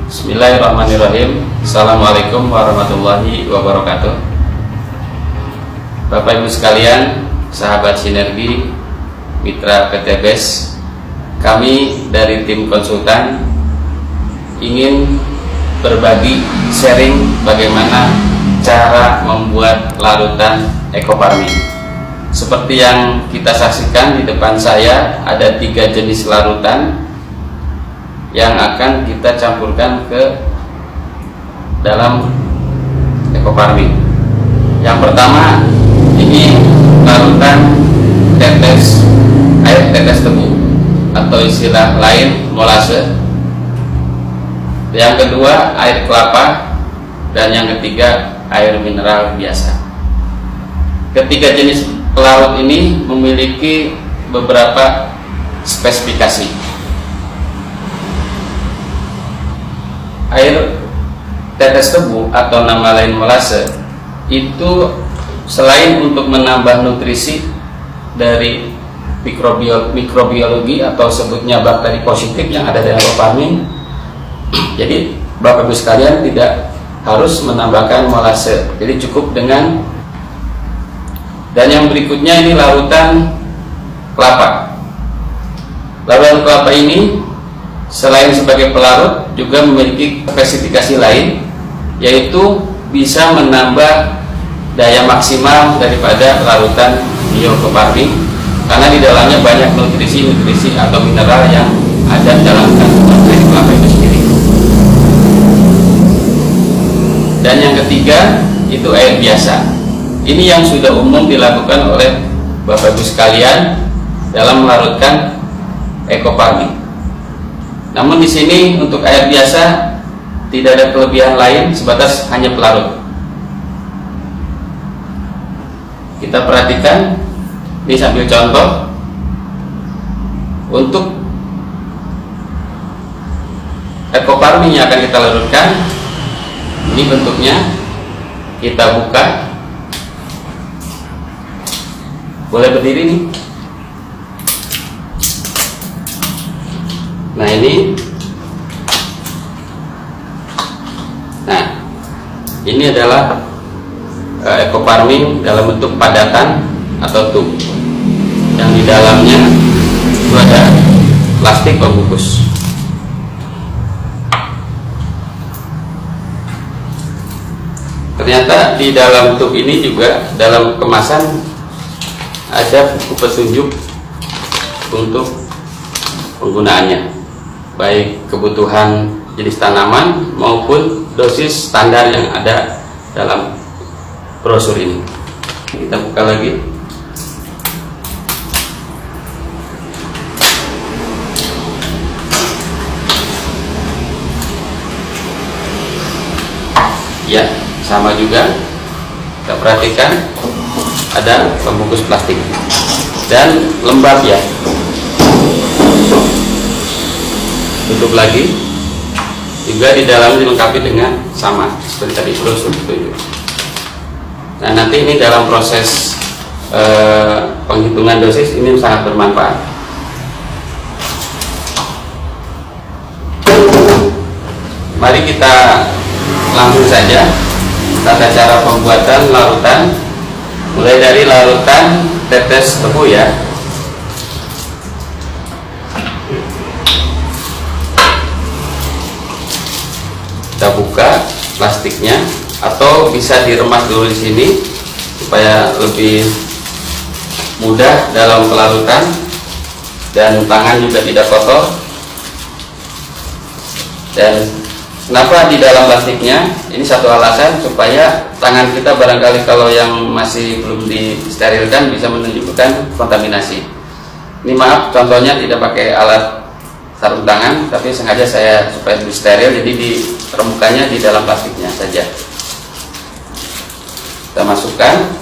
Bismillahirrahmanirrahim. Assalamualaikum warahmatullahi wabarakatuh. Bapak Ibu sekalian, sahabat Sinergi, mitra PT BES, kami dari tim konsultan ingin berbagi sharing bagaimana cara membuat larutan ekofarming. Seperti yang kita saksikan di depan saya, ada 3 jenis larutan yang akan kita campurkan ke dalam ekofarming. Yang pertama, ini larutan air tetes tebu atau istilah lain molase. Yang kedua, air kelapa, dan yang ketiga, air mineral biasa. Ketiga jenis pelarut ini memiliki beberapa spesifikasi. Air tetes tebu atau nama lain molase itu selain untuk menambah nutrisi dari mikrobiologi atau sebutnya bakteri positif yang ada dalam ekofarming, jadi Bapak Ibu sekalian tidak harus menambahkan molase, jadi cukup dengan. Dan yang berikutnya ini larutan kelapa. Larutan kelapa ini selain sebagai pelarut juga memiliki spesifikasi lain, yaitu bisa menambah daya maksimal daripada larutan biofarming karena di dalamnya banyak nutrisi atau mineral yang ada dalam kandungan dari kelapa itu sendiri. Dan yang ketiga itu air biasa. Ini yang sudah umum dilakukan oleh Bapak Ibu sekalian dalam melarutkan ekofarming. Namun di sini untuk air biasa tidak ada kelebihan lain sebatas hanya pelarut. Kita perhatikan ini sambil contoh. Untuk ekofarming yang akan kita larutkan, ini bentuknya, kita buka. Boleh berdiri nih. Nah ini adalah ekofarming dalam bentuk padatan atau tub yang di dalamnya itu ada plastik pembungkus. Ternyata di dalam tub ini juga dalam kemasan ada buku petunjuk untuk penggunaannya, baik kebutuhan jenis tanaman maupun dosis standar yang ada dalam brosur ini. Kita buka lagi. Ya, sama juga. Kita perhatikan ada pembungkus plastik dan lembab ya. Tutup lagi. Juga di dalam dilengkapi dengan sama seperti tadi brosur itu. Nah, nanti ini dalam proses penghitungan dosis ini sangat bermanfaat. Mari kita langsung saja tata cara pembuatan larutan, mulai dari larutan tetes tebu ya. Kita buka plastiknya atau bisa diremas dulu di sini supaya lebih mudah dalam pelarutan dan tangan juga tidak kotor. Dan kenapa di dalam plastiknya? Ini satu alasan supaya tangan kita barangkali kalau yang masih belum disterilkan bisa menunjukkan kontaminasi. Ini maaf contohnya tidak pakai alat sarung tangan, tapi sengaja saya supaya lebih steril, jadi dirembukannya di dalam plastiknya saja. Kita masukkan.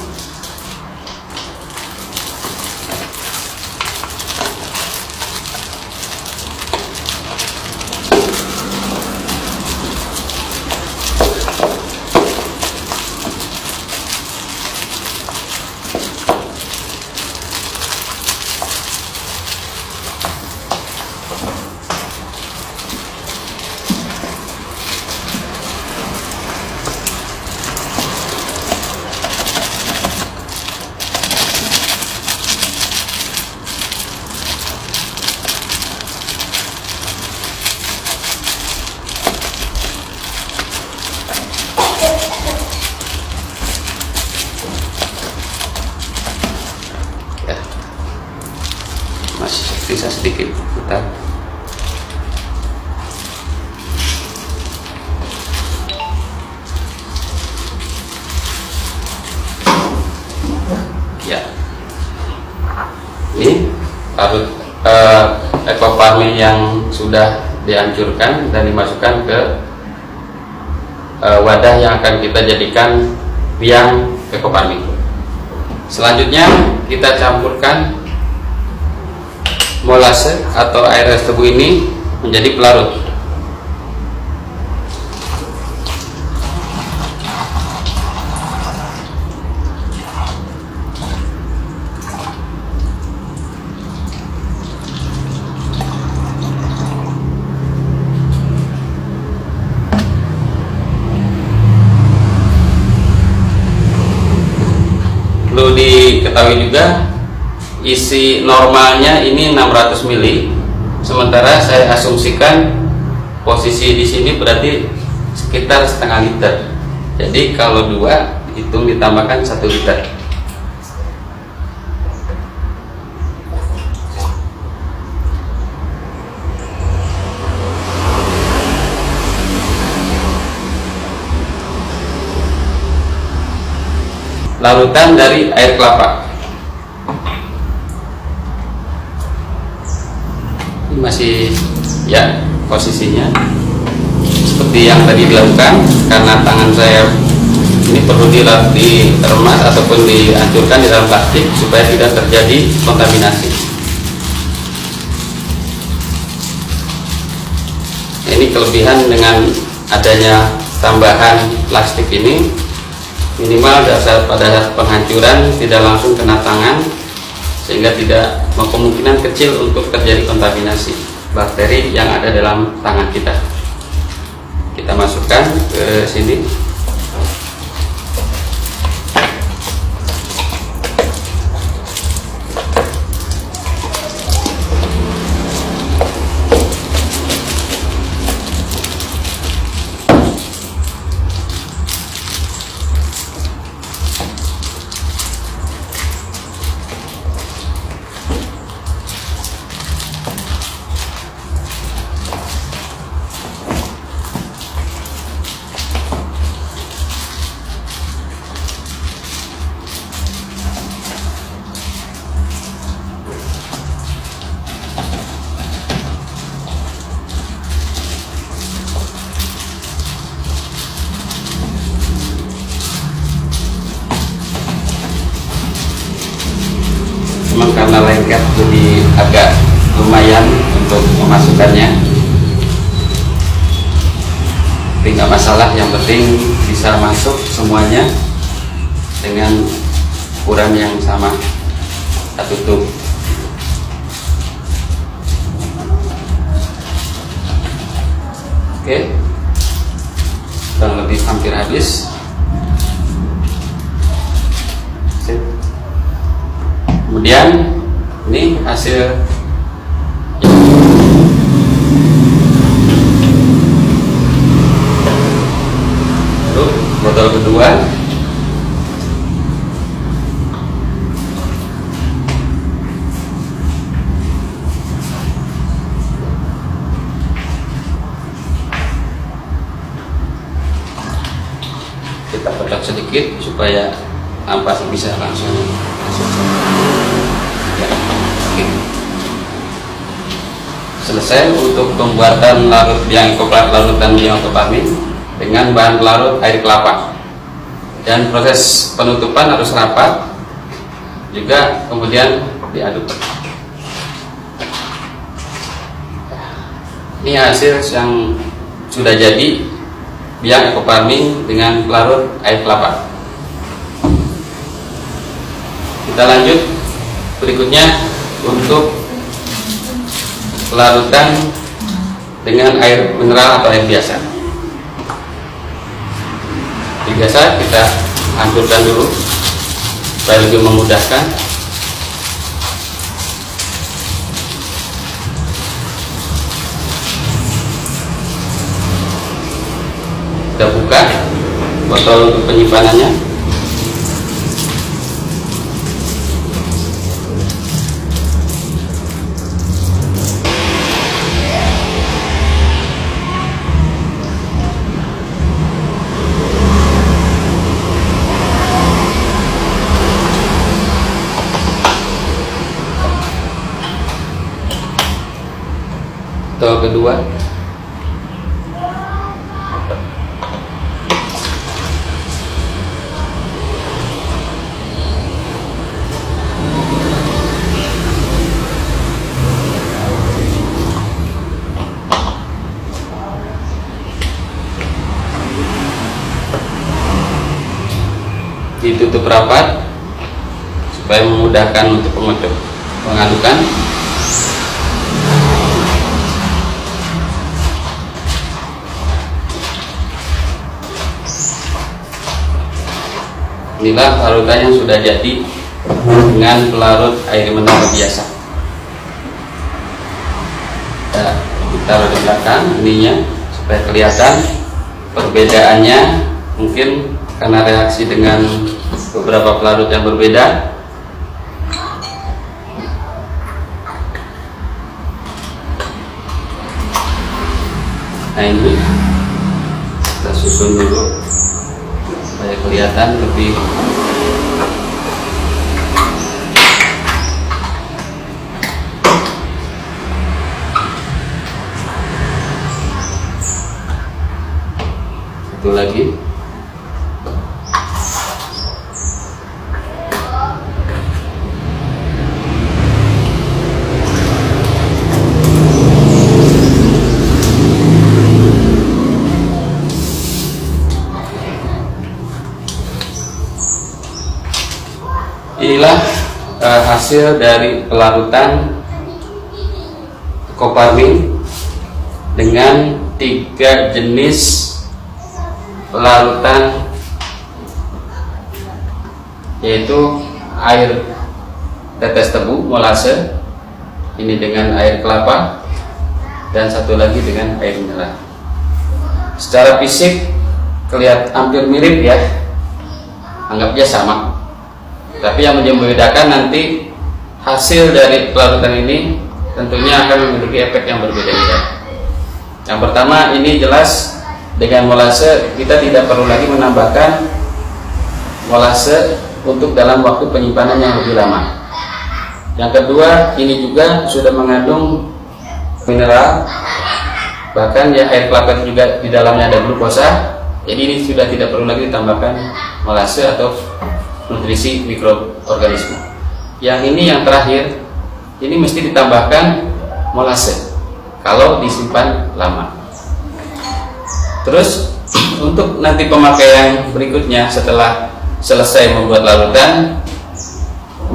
bisa sedikit putar. Ya, ini larut ekoparmin yang sudah dihancurkan dan dimasukkan ke wadah yang akan kita jadikan biang ekoparmin. Selanjutnya kita campurkan molase atau air es tebu ini menjadi pelarut. Perlu diketahui juga isi normalnya ini 600 ml, sementara saya asumsikan posisi di sini berarti sekitar setengah liter. Jadi kalau 2 hitung ditambahkan 1 liter. Larutan dari air kelapa. Ini masih ya posisinya seperti yang tadi dilakukan, karena tangan saya ini perlu diremas ataupun dihancurkan di dalam plastik supaya tidak terjadi kontaminasi. Ini kelebihan dengan adanya tambahan plastik ini, minimal pada saat penghancuran tidak langsung kena tangan, sehingga tidak kemungkinan kecil untuk terjadi kontaminasi bakteri yang ada dalam tangan kita. Kita masukkan ke sini. Memang karena lengket jadi agak lumayan untuk memasukkannya, tapi nggak masalah, yang penting bisa masuk semuanya dengan ukuran yang sama. Kita tutup. Oke, kurang lebih hampir habis. Kemudian ini hasil botol kedua. Kita petak sedikit supaya ampas bisa langsung masuk. Ya, selesai untuk pembuatan larutan biang ekoparmin dengan bahan pelarut air kelapa, dan proses penutupan harus rapat juga, kemudian diaduk. Ini hasil yang sudah jadi biang ekoparmin dengan pelarut air kelapa. Kita lanjut berikutnya untuk larutan dengan air mineral atau air biasa. Air biasa kita hancurkan dulu supaya lebih memudahkan. Kita buka botol untuk penyimpanannya. atau kedua. Ditutup rapat supaya memudahkan untuk pengadukan. Inilah larutan yang sudah jadi dengan pelarut air mineral biasa. Kita taruh di belakang ininya supaya kelihatan perbedaannya, mungkin karena reaksi dengan beberapa pelarut yang berbeda. Nah, ini kita susun dulu supaya kelihatan lebih satu lagi. Inilah hasil dari pelarutan Coparmin dengan 3 jenis pelarutan, yaitu air tetes tebu molase, ini dengan air kelapa, dan satu lagi dengan air mineral. Secara fisik kelihatan hampir mirip ya, anggapnya sama. Tapi yang membedakan nanti hasil dari pelarutan ini tentunya akan memiliki efek yang berbeda-beda. Yang pertama, ini jelas dengan molase kita tidak perlu lagi menambahkan molase untuk dalam waktu penyimpanan yang lebih lama. Yang kedua, ini juga sudah mengandung mineral, bahkan ya air kelapa juga di dalamnya ada glukosa. Jadi ini sudah tidak perlu lagi ditambahkan molase atau nutrisi mikroorganisme. Yang ini yang terakhir, ini mesti ditambahkan molase kalau disimpan lama. Terus untuk nanti pemakaian berikutnya setelah selesai membuat larutan,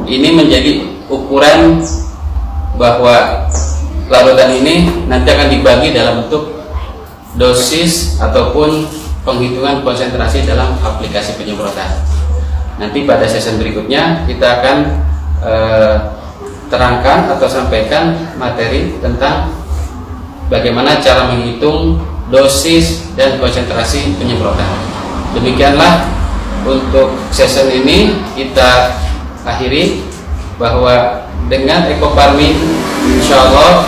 ini menjadi ukuran bahwa larutan ini nanti akan dibagi dalam bentuk dosis ataupun penghitungan konsentrasi dalam aplikasi penyemprotan. Nanti pada sesi berikutnya kita akan terangkan atau sampaikan materi tentang bagaimana cara menghitung dosis dan konsentrasi penyemprotan. Demikianlah untuk sesi ini kita akhiri, bahwa dengan Ecoparmin insya Allah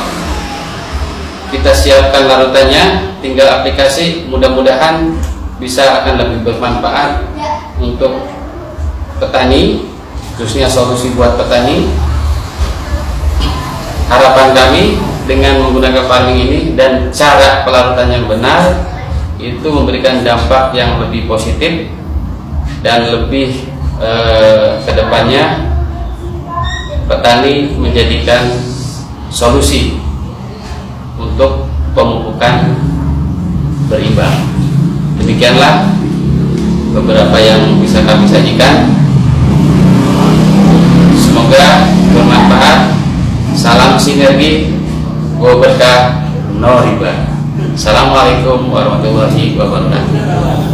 kita siapkan larutannya, tinggal aplikasi, mudah-mudahan bisa akan lebih bermanfaat untuk petani, khususnya solusi buat petani. Harapan kami dengan menggunakan farming ini dan cara pelarutan yang benar itu memberikan dampak yang lebih positif dan lebih kedepannya petani menjadikan solusi untuk pemupukan berimbang. Demikianlah beberapa yang bisa kami sajikan. Semoga bermanfaat. Salam sinergi, wa berkah, no riba. Assalamualaikum warahmatullahi wabarakatuh.